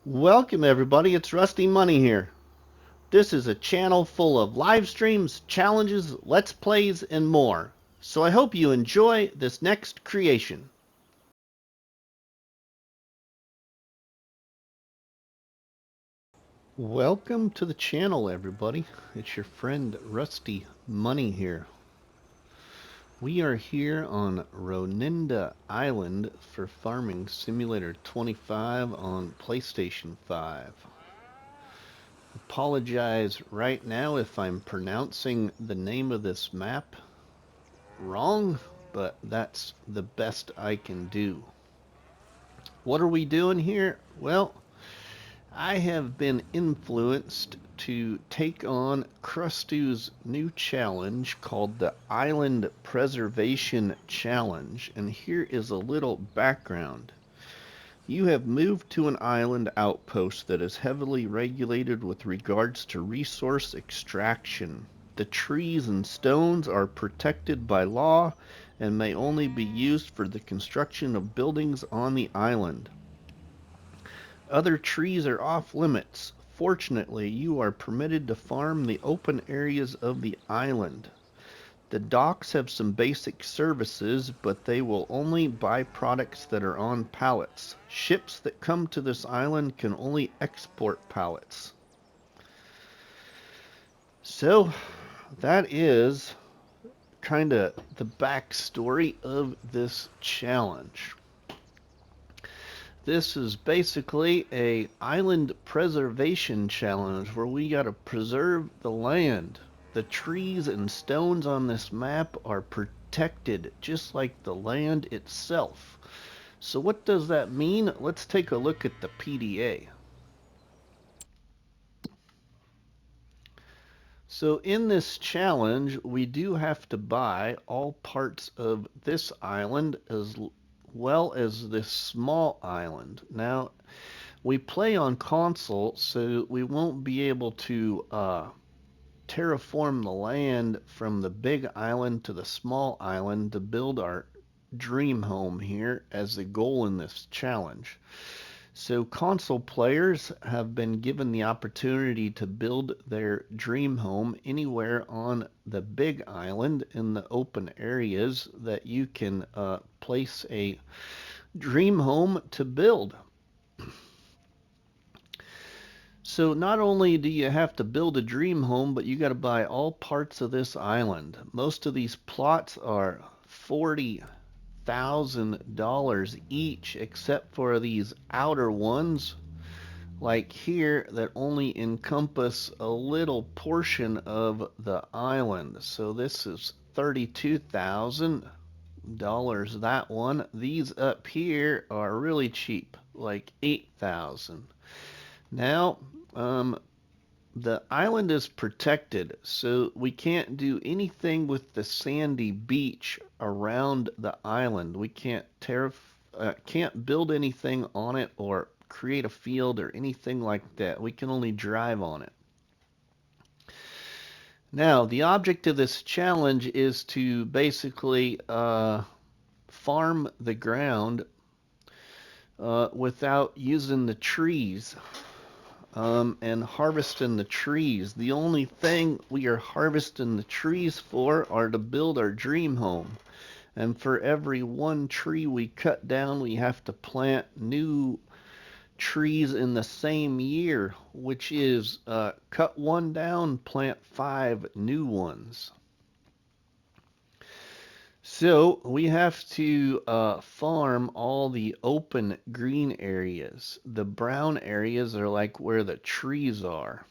Welcome everybody, it's RustyMoney here. This is a channel full of live streams, challenges, let's plays, and more. So I hope you enjoy this next creation. Welcome to the channel everybody. It's your friend RustyMoney here. We are here on Ronîda Island for Farming Simulator 25 on PlayStation 5. Apologize right now if I'm pronouncing the name of this map wrong, but that's the best I can do. What are we doing here? Well, I have been influenced to take on Crustu's new challenge called the Island Preservation Challenge, and here is a little background. You have moved to an island outpost that is heavily regulated with regards to resource extraction. The trees and stones are protected by law and may only be used for the construction of buildings on the island. Other trees are off limits. Fortunately, you are permitted to farm the open areas of the island. The docks have some basic services, but they will only buy products that are on pallets. Ships that come to this island can only export pallets. So, that is kind of the backstory of this challenge. This is basically a island preservation challenge where we got to preserve the land. The trees and stones on this map are protected just like the land itself. So what does that mean? Let's take a look at the PDA. So in this challenge, we do have to buy all parts of this island as well as this small island. Now, we play on console, so we won't be able to terraform the land from the big island to the small island to build our dream home here as the goal in this challenge. So console players have been given the opportunity to build their dream home anywhere on the big island in the open areas that you can place a dream home to build. So not only do you have to build a dream home, but you got to buy all parts of this island. Most of these plots are $40,000 each, except for these outer ones, like here, that only encompass a little portion of the island. So this is $32,000, that one. These up here are really cheap, like $8,000. Now, the island is protected, so we can't do anything with the sandy beach around the island. We can't build anything on it or create a field or anything like that. We can only drive on it. Now, the object of this challenge is to basically farm the ground without using the trees. And harvesting the trees. The only thing we are harvesting the trees for are to build our dream home. And for every one tree we cut down, we have to plant new trees in the same year, which is cut one down, plant 5 new ones. So we have to farm all the open green areas. The brown areas are like where the trees are.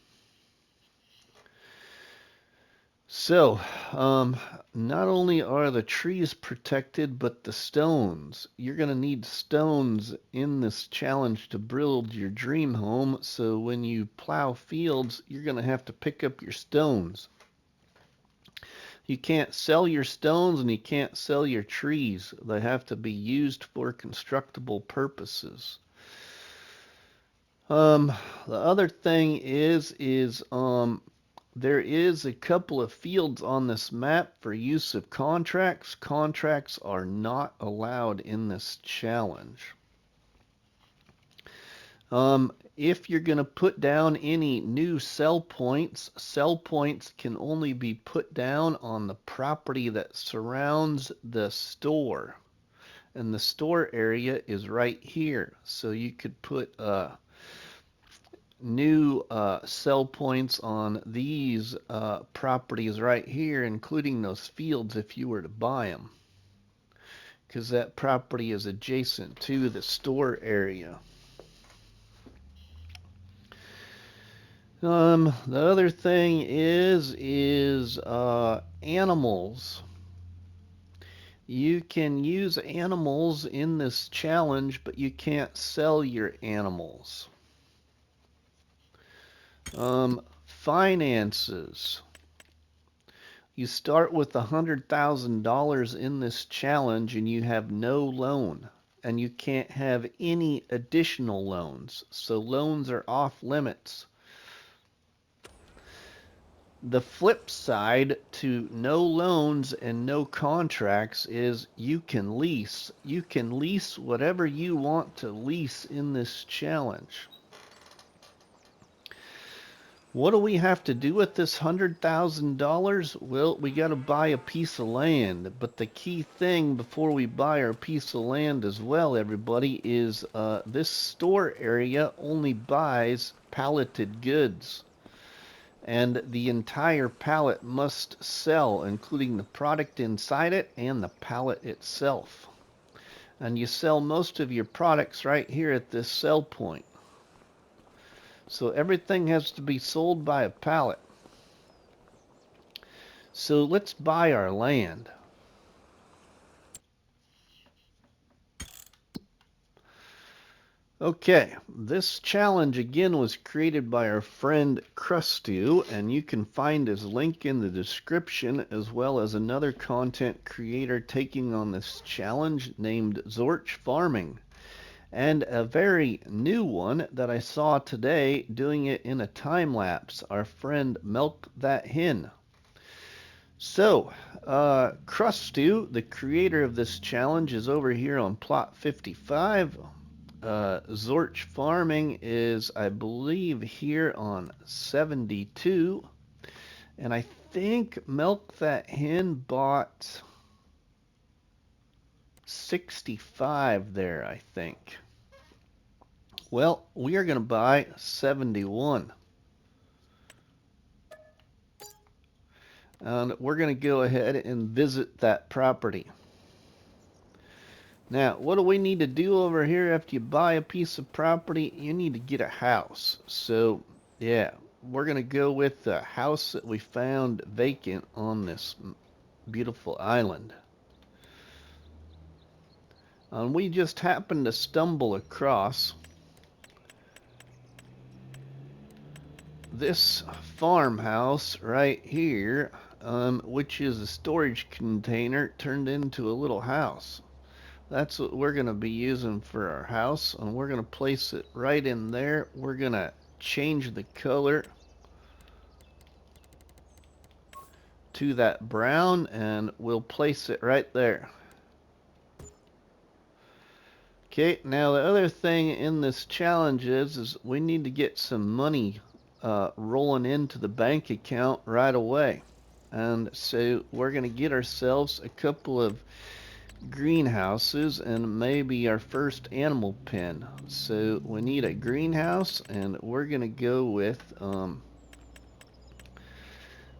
So, not only are the trees protected, but the stones. You're going to need stones in this challenge to build your dream home. So when you plow fields, you're going to have to pick up your stones. You can't sell your stones and you can't sell your trees. They have to be used for constructible purposes. The other thing is there is a couple of fields on this map for use of contracts. Contracts are not allowed in this challenge. if you're going to put down any new sell points can only be put down on the property that surrounds the store. And the store area is right here. So you could put new sell points on these properties right here, including those fields if you were to buy them, because that property is adjacent to the store area. The other thing is animals. You can use animals in this challenge, but you can't sell your animals. Finances. You start with $100,000 in this challenge and you have no loan, and you can't have any additional loans. So loans are off limits. The flip side to no loans and no contracts is you can lease. You can lease whatever you want to lease in this challenge. What do we have to do with this $100,000? Well, we got to buy a piece of land. But the key thing before we buy our piece of land as well, everybody, is this store area only buys palleted goods. And the entire pallet must sell, including the product inside it and the pallet itself. And you sell most of your products right here at this sell point. So everything has to be sold by a pallet. So let's buy our land. Okay, this challenge again was created by our friend Krusty, and you can find his link in the description, as well as another content creator taking on this challenge named Zorch Farming, and a very new one that I saw today doing it in a time lapse, our friend Milk That Hen. So, Krusty, the creator of this challenge, is over here on plot 55. Zorch Farming is, I believe, here on 72. And I think Milk That Hen bought 65 there, I think. Well, we are going to buy 71. And we're going to go ahead and visit that property. Now, what do we need to do over here after you buy a piece of property? You need to get a house. So, yeah, we're going to go with the house that we found vacant on this beautiful island. And we just happened to stumble across this farmhouse right here, which is a storage container turned into a little house. That's what we're going to be using for our house, and we're going to place it right in there. We're going to change the color to that brown, and we'll place it right there. Okay, now the other thing in this challenge is we need to get some money rolling into the bank account right away. And so we're going to get ourselves a couple of greenhouses and maybe our first animal pen. So we need a greenhouse, and we're going to go with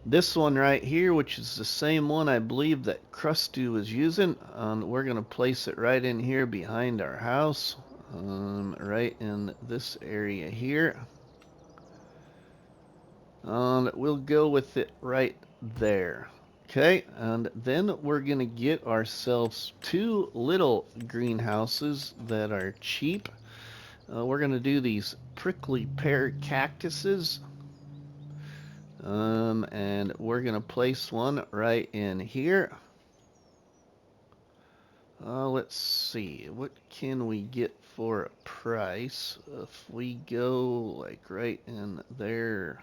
this one right here, which is the same one I believe that Krusty was using. We're going to place it right in here behind our house, right in this area here. We'll go with it right there. Okay, and then we're going to get ourselves two little greenhouses that are cheap. We're going to do these prickly pear cactuses. And we're going to place one right in here. Let's see, what can we get for a price if we go like right in there?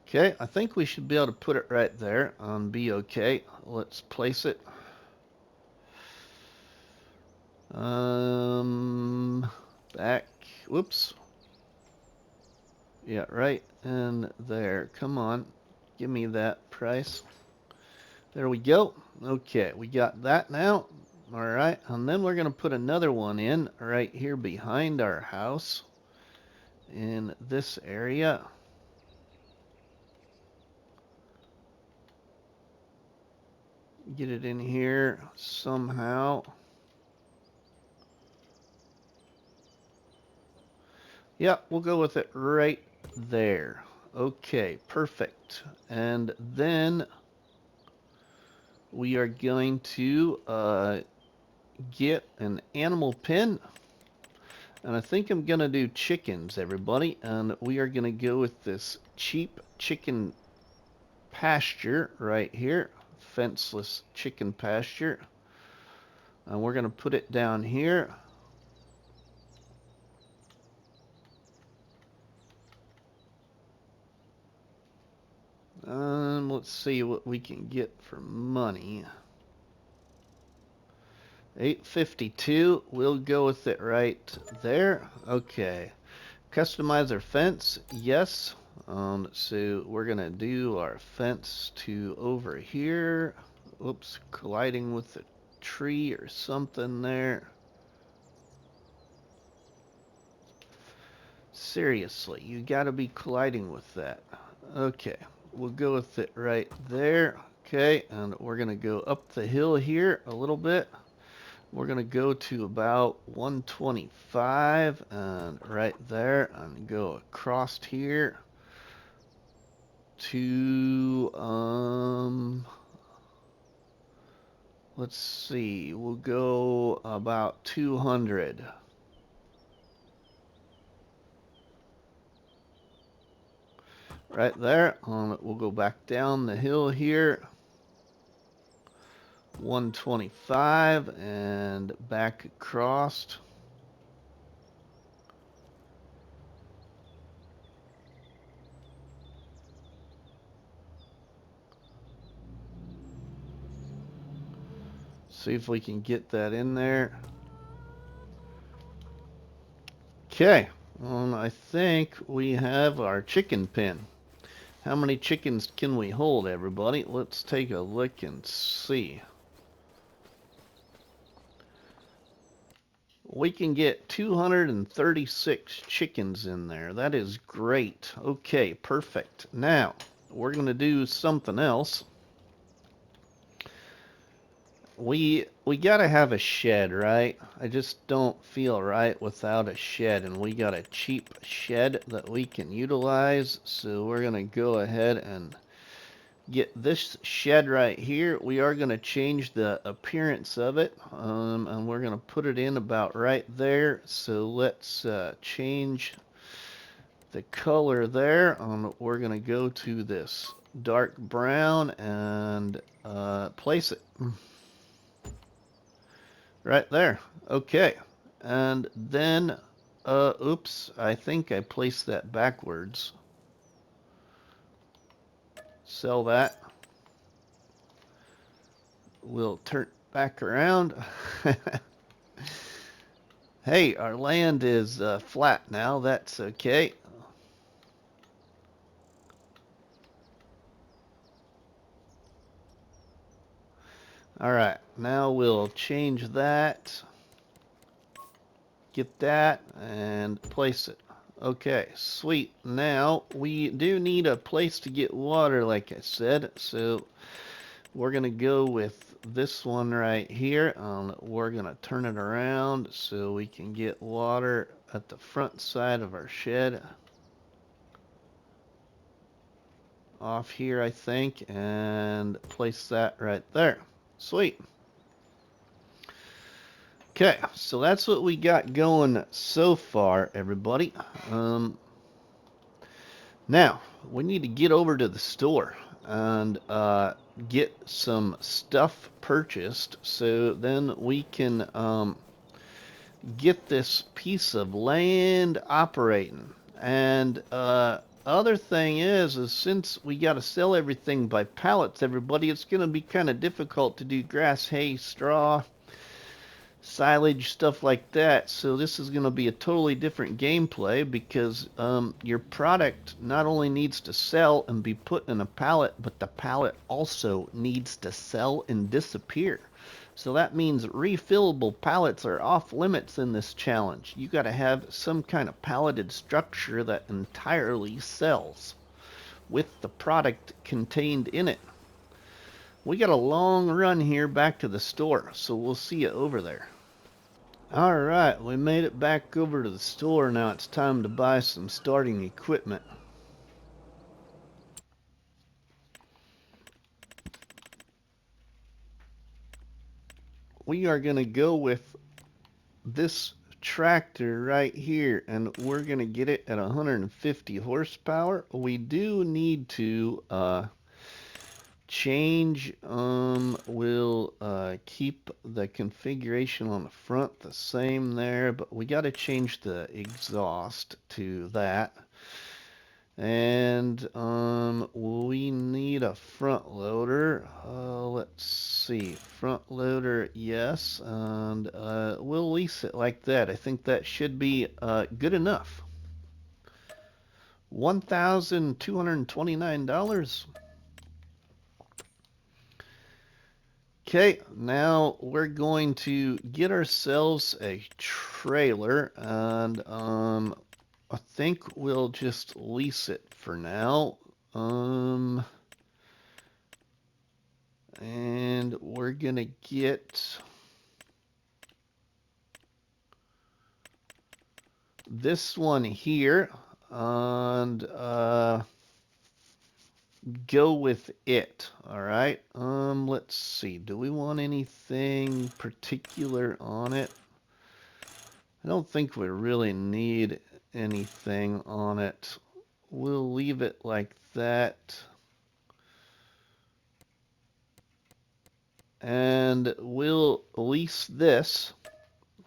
Okay, I think we should be able to put it right there and be okay. Let's place it. Back whoops. Yeah, right in there. Come on. Give me that price. There we go. Okay, we got that now. All right, and then we're going to put another one in right here behind our house in this area. Get it in here somehow. Yeah, we'll go with it right there. Okay, perfect. And then we are going to get an animal pen. And I think I'm going to do chickens, everybody. And we are going to go with this cheap chicken pasture right here. Fenceless chicken pasture. And we're going to put it down here. Let's see what we can get for money. 852. We'll go with it right there. Okay. Customize our fence. Yes. So we're going to do our fence to over here. Oops, colliding with the tree or something there. Seriously, you got to be colliding with that. Okay, we'll go with it right there. Okay, and we're going to go up the hill here a little bit. We're going to go to about 125 and right there and go across here to, let's see, we'll go about 200. Right there. We'll go back down the hill here. 125 and back across. See if we can get that in there. Okay. I think we have our chicken pen. How many chickens can we hold, everybody? Let's take a look and see. We can get 236 chickens in there. That is great. Okay, perfect. Now, we're going to do something else. We got to have a shed, right? I just don't feel right without a shed, and we got a cheap shed that we can utilize. So we're going to go ahead and get this shed right here. We are going to change the appearance of it, and we're going to put it in about right there. So let's change the color there. We're going to go to this dark brown and place it right there. Okay, and then oops, I think I placed that backwards. Sell that. We'll turn back around. Hey, our land is flat now. That's okay. All right, now we'll change that. Get that and place it. Okay, sweet. Now we do need a place to get water, like I said. So we're going to go with this one right here. We're going to turn it around so we can get water at the front side of our shed. Off here, I think, and place that right there. Sweet. Okay, so that's what we got going so far, everybody. Now, we need to get over to the store and get some stuff purchased so then we can get this piece of land operating. And other thing is since we got to sell everything by pallets, everybody, it's going to be kind of difficult to do grass, hay, straw, silage, stuff like that. So this is going to be a totally different gameplay because your product not only needs to sell and be put in a pallet, but the pallet also needs to sell and disappear. So that means refillable pallets are off limits in this challenge. You got to have some kind of palleted structure that entirely sells with the product contained in it. We got a long run here back to the store, so we'll see you over there. Alright, we made it back over to the store. Now it's time to buy some starting equipment. We are going to go with this tractor right here, and we're going to get it at 150 horsepower. We do need to change, we'll keep the configuration on the front the same there, but we got to change the exhaust to that. And we need a front loader. Let's see, front loader, yes, and we'll lease it like that. I think that should be good enough. $1,229. Okay, now we're going to get ourselves a trailer, and I think we'll just lease it for now. And we're gonna get this one here and go with it. All right. Let's see. Do we want anything particular on it? I don't think we really need anything on it. We'll leave it like that. And we'll lease this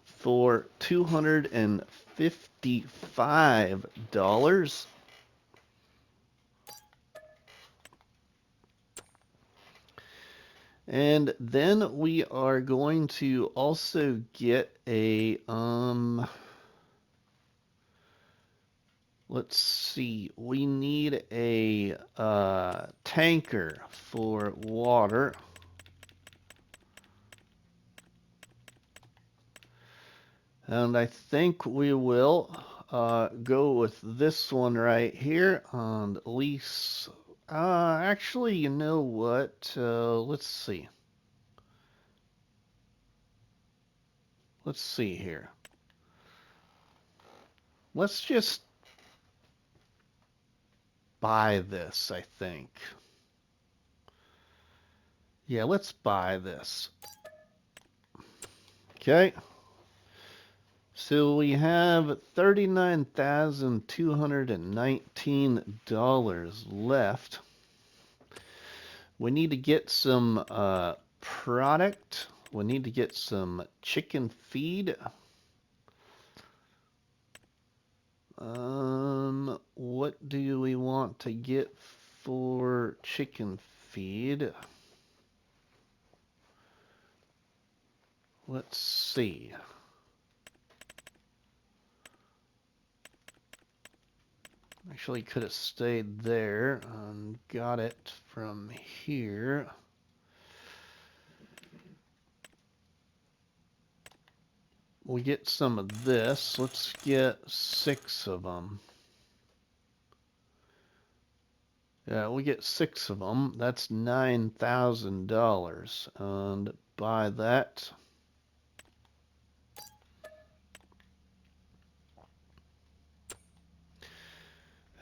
for $255. And then we are going to also get a let's see, we need a tanker for water. And I think we will go with this one right here and lease. Actually, you know what? Let's see. Let's see here. Let's just buy this, I think. Yeah, let's buy this. Okay. So we have $39,219 left. We need to get some product. We need to get some chicken feed. What do we want to get for chicken feed? Let's see. Actually, could have stayed there and got it from here. We get some of this. Let's get 6 of them. Yeah, we get 6 of them. That's $9,000. And buy that.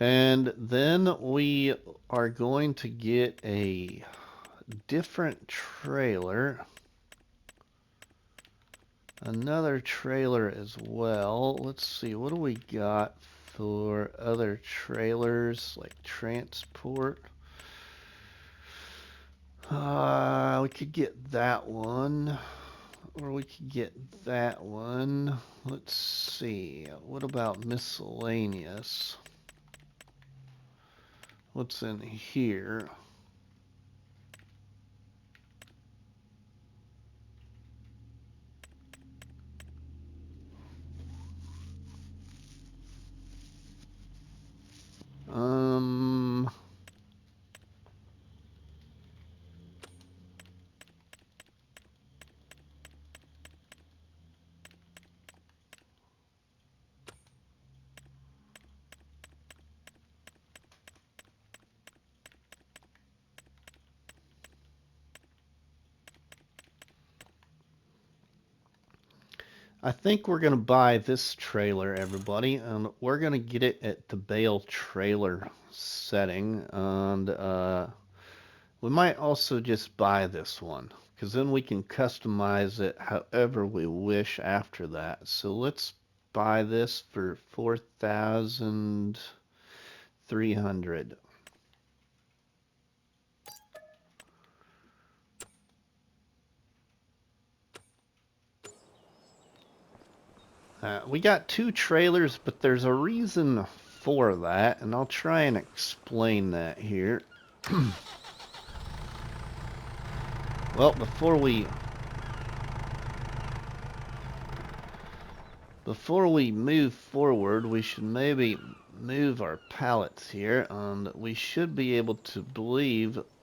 And then we are going to get a different trailer. Another trailer as well. Let's see, what do we got for other trailers, like transport? We could get that one, or we could get that one. Let's see, what about miscellaneous? What's in here? I think we're going to buy this trailer, everybody, and we're going to get it at the bale trailer setting, and we might also just buy this one, because then we can customize it however we wish after that. So let's buy this for 4,300. We got two trailers, but there's a reason for that, and I'll try and explain that here. Well, before we move forward, we should maybe move our pallets here, and we should be able to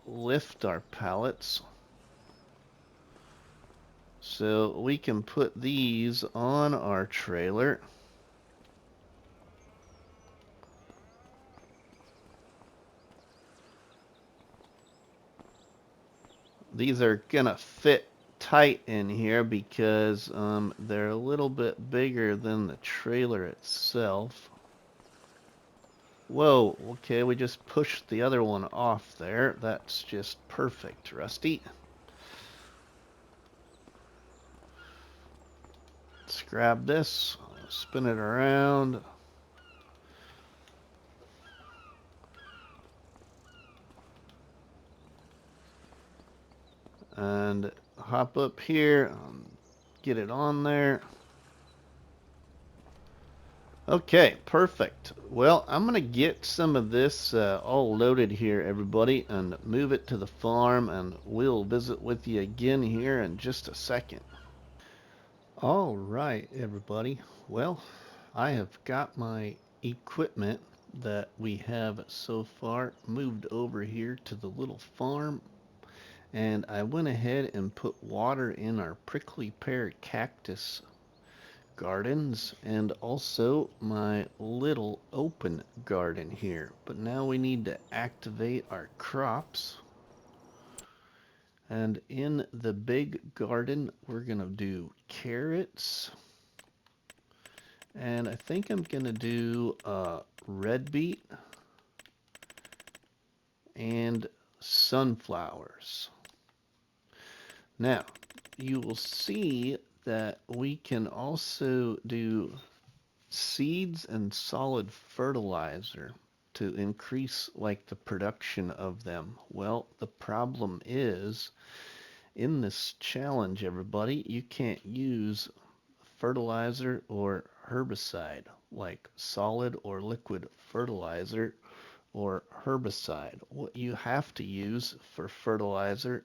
lift our pallets. So we can put these on our trailer. These are gonna fit tight in here because they're a little bit bigger than the trailer itself. Whoa, okay, we just pushed the other one off there. That's just perfect, Rusty. Let's grab this, spin it around. And hop up here, get it on there. Okay, perfect. Well, I'm going to get some of this all loaded here, everybody, and move it to the farm, and we'll visit with you again here in just a second. All right, everybody. Well, I have got my equipment that we have so far moved over here to the little farm, and I went ahead and put water in our prickly pear cactus gardens and also my little open garden here. But now we need to activate our crops. And in the big garden, we're going to do carrots. And I think I'm going to do red beet and sunflowers. Now, you will see that we can also do seeds and solid fertilizer to increase like the production of them. Well, the problem is in this challenge, everybody, you can't use fertilizer or herbicide like solid or liquid fertilizer or herbicide. What you have to use for fertilizer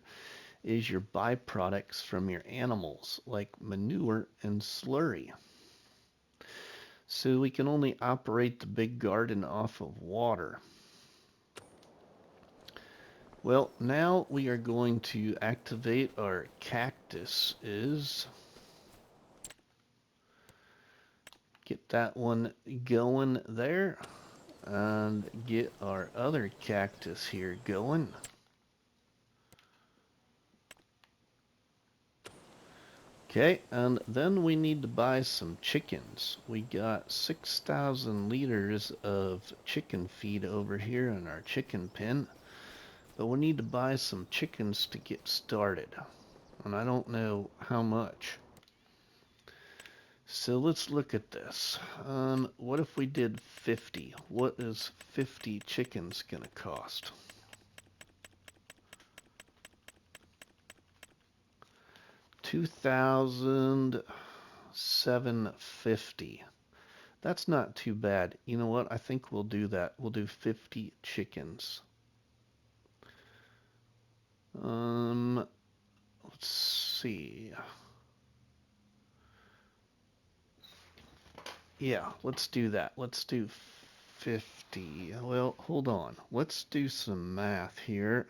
is your byproducts from your animals like manure and slurry. So we can only operate the big garden off of water. Well, now we are going to activate our cactuses. Get that one going there. And get our other cactus here going. Okay, and then we need to buy some chickens. We got 6,000 liters of chicken feed over here in our chicken pen. But we need to buy some chickens to get started. And I don't know how much. So let's look at this. What if we did 50? What is 50 chickens going to cost? $2,750. That's not too bad. You know what? I think we'll do that. We'll do 50 chickens. Let's see. Yeah, let's do that. Let's do 50. Well, hold on. Let's do some math here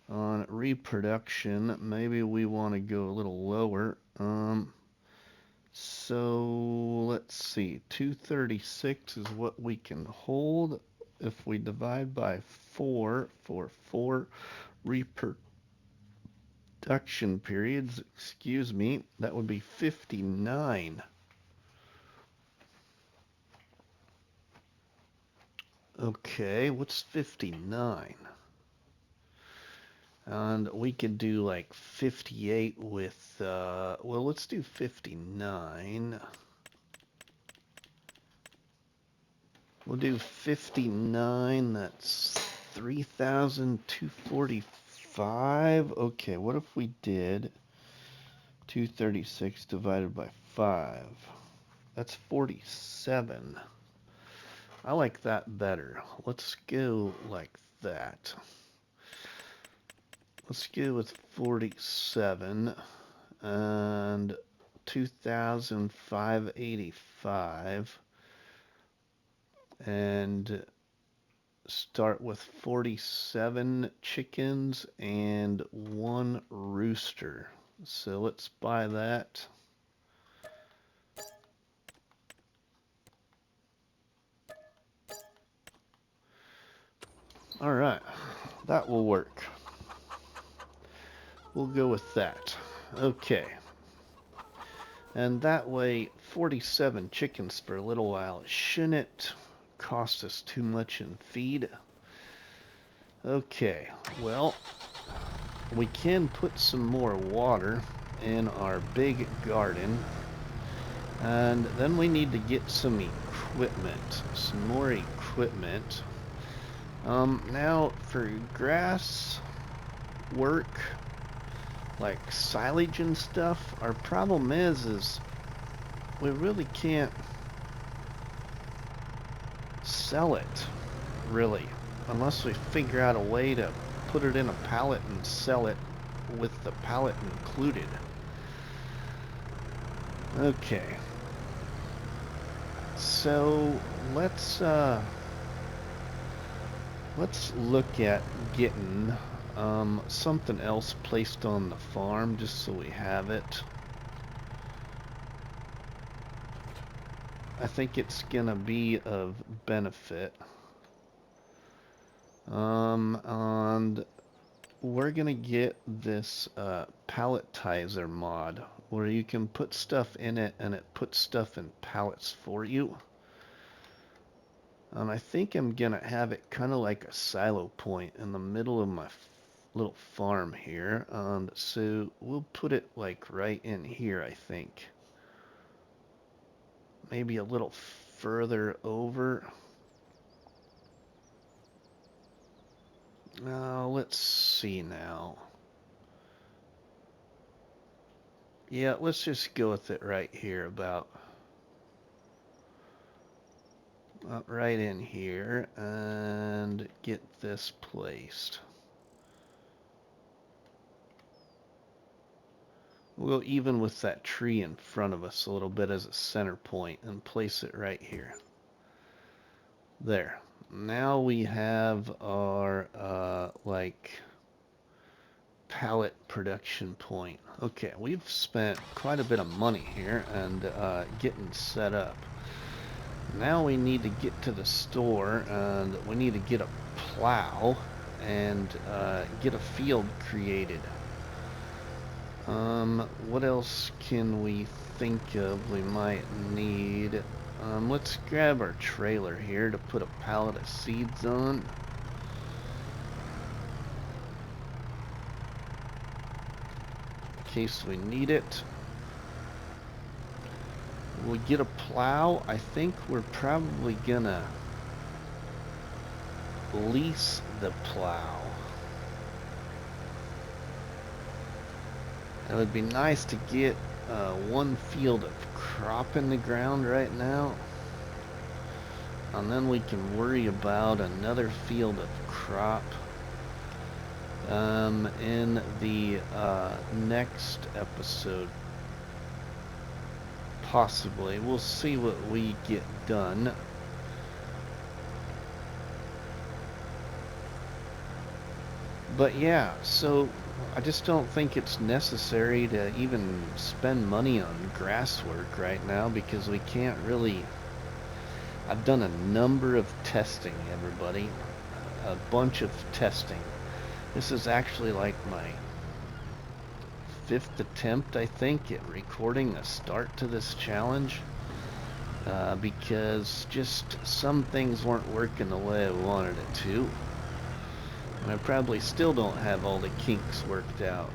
on reproduction. Maybe we want to go a little lower. So let's see. 236 is what we can hold. If we divide by 4 for 4 production periods, excuse me, that would be 59. Okay, what's 59? And we could do like 58 with, well, let's do 59. We'll do 59, that's 3,245. Okay, what if we did 236 divided by 5? That's 47. I like that better. Let's go like that. Let's go with 47 and 2,585 and start with 47 chickens and 1 rooster. So let's buy that. All right, that will work. We'll go with that. Okay. And that way, 47 chickens for a little while shouldn't cost us too much in feed. Okay, well, we can put some more water in our big garden. And then we need to get some equipment, some more equipment. Now for grass work, like silage and stuff, our problem is we really can't sell it, really, unless we figure out a way to put it in a pallet and sell it with the pallet included. Okay. So let's look at getting something else placed on the farm just so we have it. I think it's gonna be of benefit. And we're gonna get this palletizer mod where you can put stuff in it and it puts stuff in pallets for you. And I think I'm gonna have it kind of like a silo point in the middle of my little farm here. And so we'll put it like right in here, I think. Maybe a little further over. Let's see now. Yeah, let's just go with it right here, about right in here, and get this placed. We'll go even with that tree in front of us a little bit as a center point and place it right here. There. Now we have our like pallet production point. Okay, we've spent quite a bit of money here and getting set up. Now we need to get to the store and we need to get a plow and get a field created. What else can we think of we might need? Let's grab our trailer here to put a pallet of seeds on. In case we need it. We get a plow. I think we're probably gonna lease the plow. It would be nice to get one field of crop in the ground right now, and then we can worry about another field of crop in the next episode. Possibly. We'll see what we get done. But yeah, so I just don't think it's necessary to even spend money on grass work right now because we can't really... I've done a number of testing, everybody. A bunch of testing. This is actually like my 5th attempt, I think, at recording a start to this challenge. Because just some things weren't working the way I wanted it to. And I probably still don't have all the kinks worked out.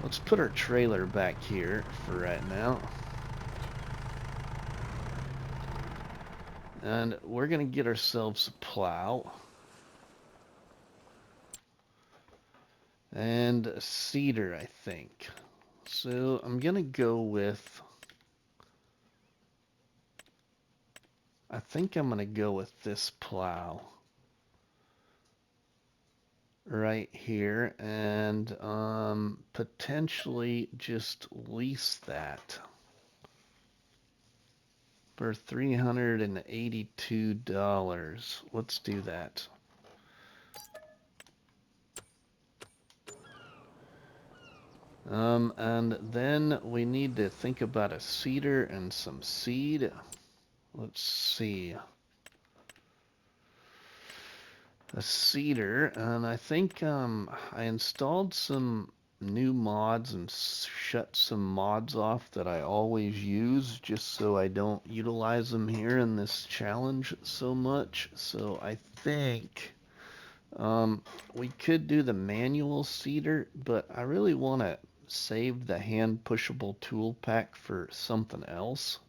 Let's put our trailer back here for right now. And we're going to get ourselves a plow. And a seeder, I think. So I'm going to go with... I think I'm going to go with this plow. Right here. And potentially just lease that. For $382. Let's do that. And then we need to think about a seeder and some seed. Let's see. A seeder, and I think I installed some new mods and shut some mods off that I always use just so I don't utilize them here in this challenge so much. So I think we could do the manual seeder, but I really want to save the hand pushable tool pack for something else.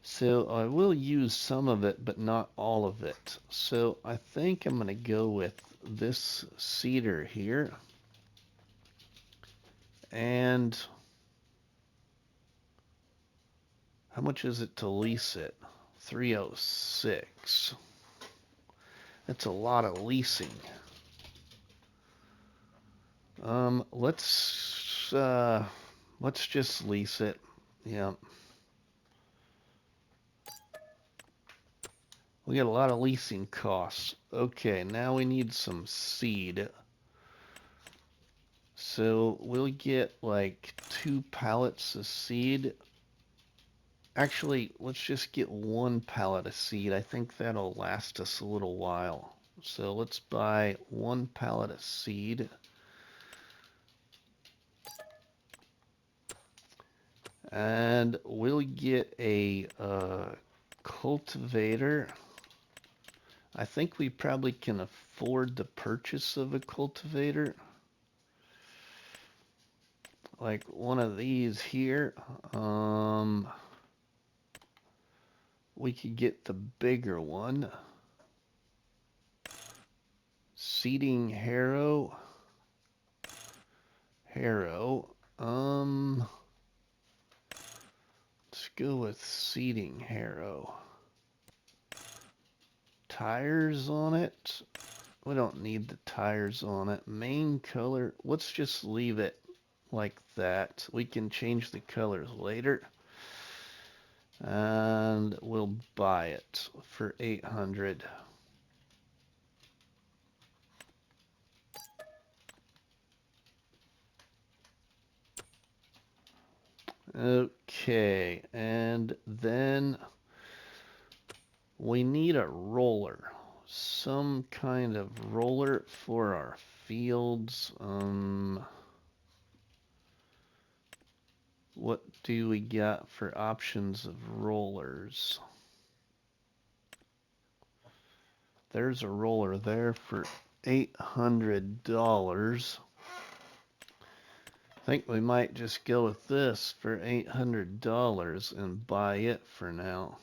So I will use some of it, but not all of it. So I think I'm going to go with this seeder here. And how much is it to lease it? $306. That's a lot of leasing. Let's just lease it. Yeah. We got a lot of leasing costs. Okay, now we need some seed. So we'll get like 2 pallets of seed. Actually, let's just get 1 pallet of seed. I think that'll last us a little while. So let's buy 1 pallet of seed. And we'll get a cultivator. I think we probably can afford the purchase of a cultivator. Like one of these here. We could get the bigger one. Seeding harrow. Let's go with seeding harrow. Tires on it. We don't need the tires on it. Main color. Let's just leave it like that. We can change the colors later. And we'll buy it for $800. Okay, and then we need a roller. Some kind of roller for our fields. What do we got for options of rollers? There's a roller there for $800. I think we might just go with this for $800 and buy it for now.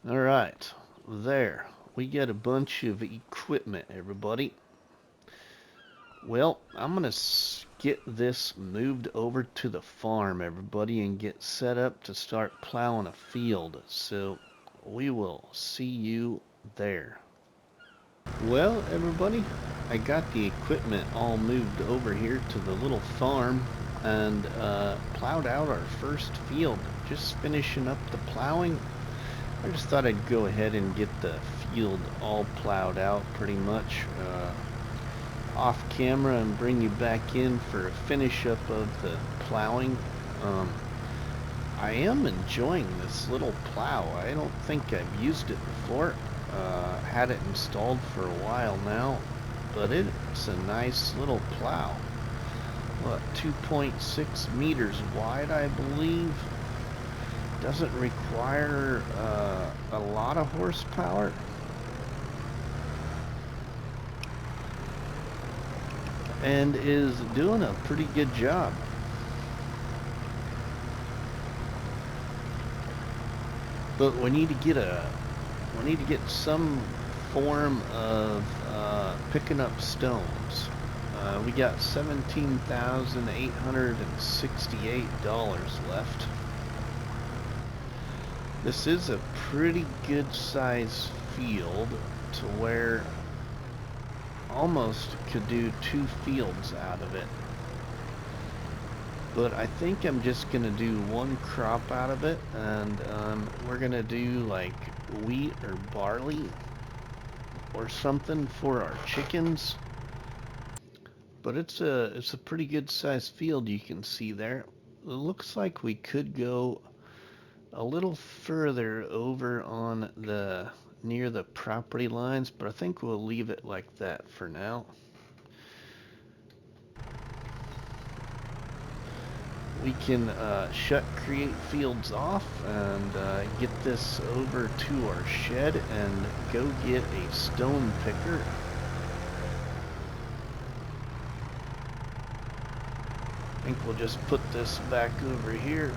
All right, there. We get a bunch of equipment, everybody. Well, I'm going to get this moved over to the farm, everybody, and get set up to start plowing a field. So we will see you there. Well, everybody, I got the equipment all moved over here to the little farm and plowed out our first field. Just finishing up the plowing. I just thought I'd go ahead and get the field all plowed out pretty much off camera and bring you back in for a finish up of the plowing. I am enjoying this little plow. I don't think I've used it before. had it installed for a while now, but it's a nice little plow. What, 2.6 meters wide, I believe. Doesn't require a lot of horsepower. And is doing a pretty good job. But we need to get some form of picking up stones. We got $17,868 left. This is a pretty good size field to where almost could do 2 fields out of it. But I think I'm just gonna do 1 crop out of it, and we're gonna do like wheat or barley or something for our chickens. But it's a pretty good sized field you can see there. It looks like we could go a little further over on the near the property lines, but I think we'll leave it like that for now. We can shut create fields off and get this over to our shed and go get a stone picker. I think we'll just put this back over here.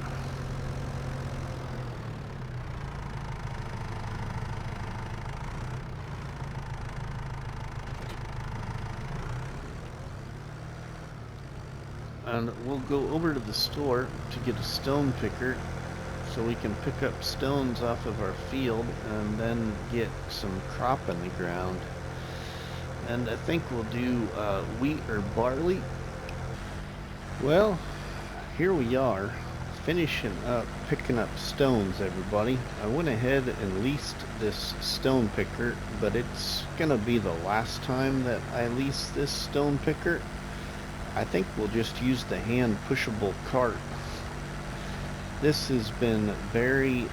And we'll go over to the store to get a stone picker so we can pick up stones off of our field and then get some crop in the ground. And I think we'll do wheat or barley. Well, here we are, finishing up picking up stones, everybody. I went ahead and leased this stone picker, but it's gonna be the last time that I lease this stone picker. I think we'll just use the hand pushable cart. This has been very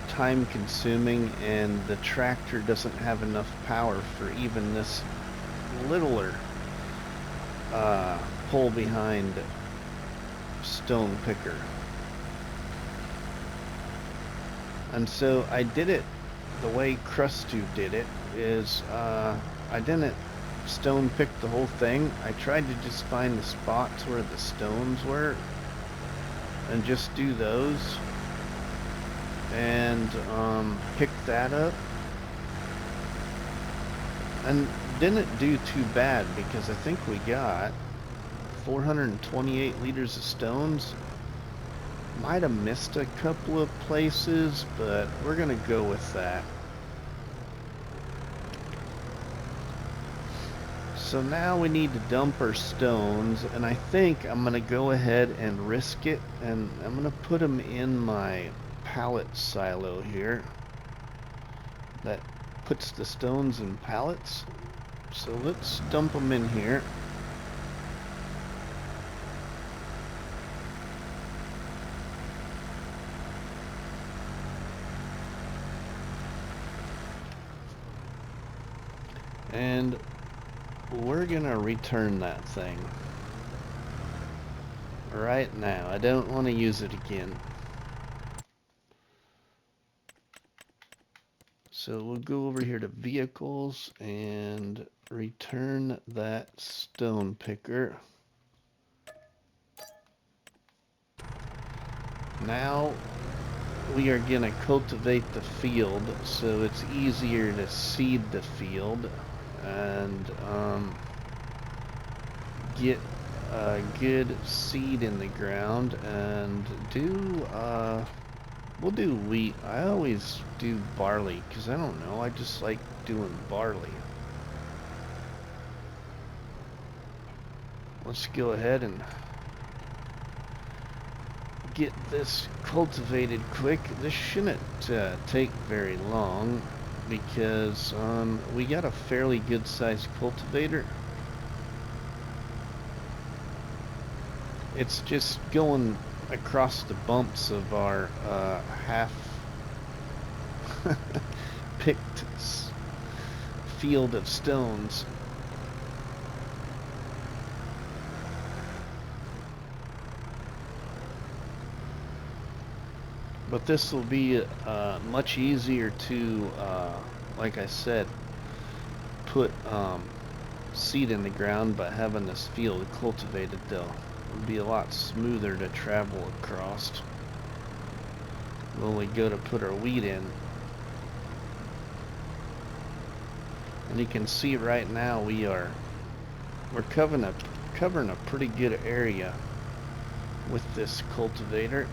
time consuming, and the tractor doesn't have enough power for even this littler pull behind stone picker. And so I did it the way Krusty did it, is I didn't stone pick the whole thing. I tried to just find the spots where the stones were and just do those and pick that up, and didn't do too bad because I think we got 428 liters of stones. Might have missed a couple of places, but we're gonna go with that. So now we need to dump our stones, and I think I'm gonna go ahead and risk it, and I'm gonna put them in my pallet silo here that puts the stones in pallets. So let's dump them in here. And we're gonna return that thing right now. I don't want to use it again. So we'll go over here to vehicles and return that stone picker. Now we are gonna cultivate the field so it's easier to seed the field and get a good seed in the ground, and we'll do wheat. I always do barley because I don't know, I just like doing barley. Let's go ahead and get this cultivated quick. This shouldn't take very long because we got a fairly good sized cultivator. It's just going across the bumps of our picked field of stones. But this will be much easier to, like I said, put seed in the ground by having this field cultivated, though. It'll be a lot smoother to travel across when we go to put our wheat in. And you can see right now we're covering a pretty good area with this cultivator.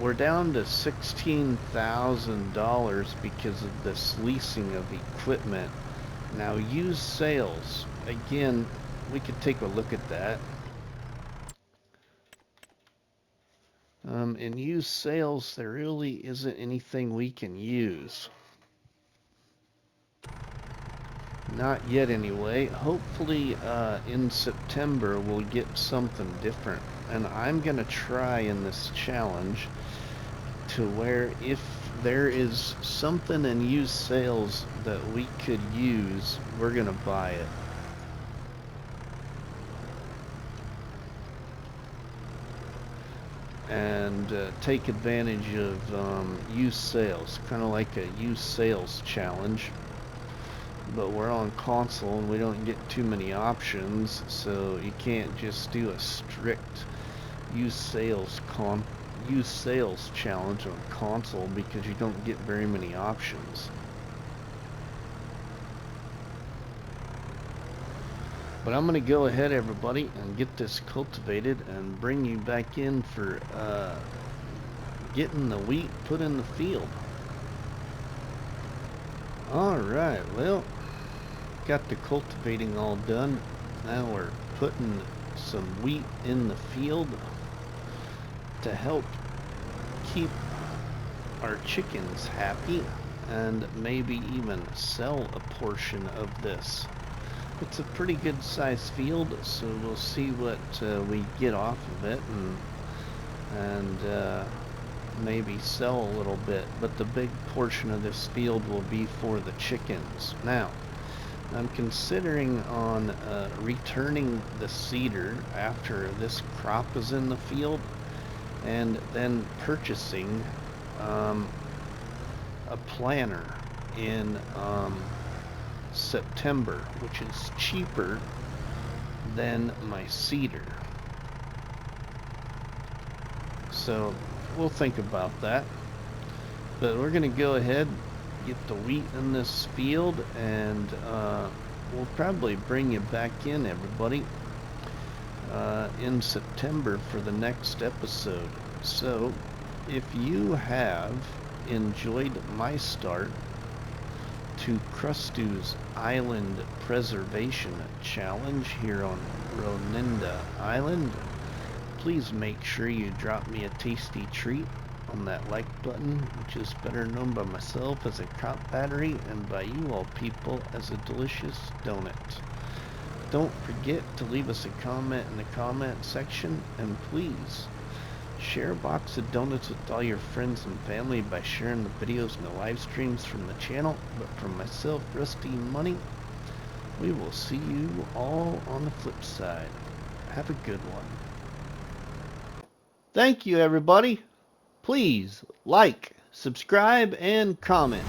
We're down to $16,000 because of this leasing of equipment. Now, used sales, again, we could take a look at that. In used sales, there really isn't anything we can use. Not yet, anyway. Hopefully, in September, we'll get something different. And I'm going to try in this challenge to where if there is something in used sales that we could use, we're going to buy it. And take advantage of used sales, kind of like a used sales challenge. But we're on console and we don't get too many options, so you can't just do a strict used sales challenge on console because you don't get very many options. But I'm going to go ahead, everybody, and get this cultivated and bring you back in for getting the wheat put in the field. Alright, well, got the cultivating all done. Now we're putting some wheat in the field to help keep our chickens happy and maybe even sell a portion of this. It's a pretty good sized field, so we'll see what we get off of it and maybe sell a little bit, but the big portion of this field will be for the chickens. Now, I'm considering on returning the seeder after this crop is in the field and then purchasing a planter in September, which is cheaper than my seeder. So we'll think about that, but we're gonna go ahead, get the wheat in this field, and we'll probably bring you back in, everybody, in September for the next episode. So if you have enjoyed my start to Rusty's Island Preservation Challenge here on Ronida Island, please make sure you drop me a tasty treat on that like button, which is better known by myself as a cop battery and by you all people as a delicious donut. Don't forget to leave us a comment in the comment section, and please share a box of donuts with all your friends and family by sharing the videos and the live streams from the channel. But from myself, RustyMoney, we will see you all on the flip side. Have a good one. Thank you, everybody. Please like, subscribe, and comment.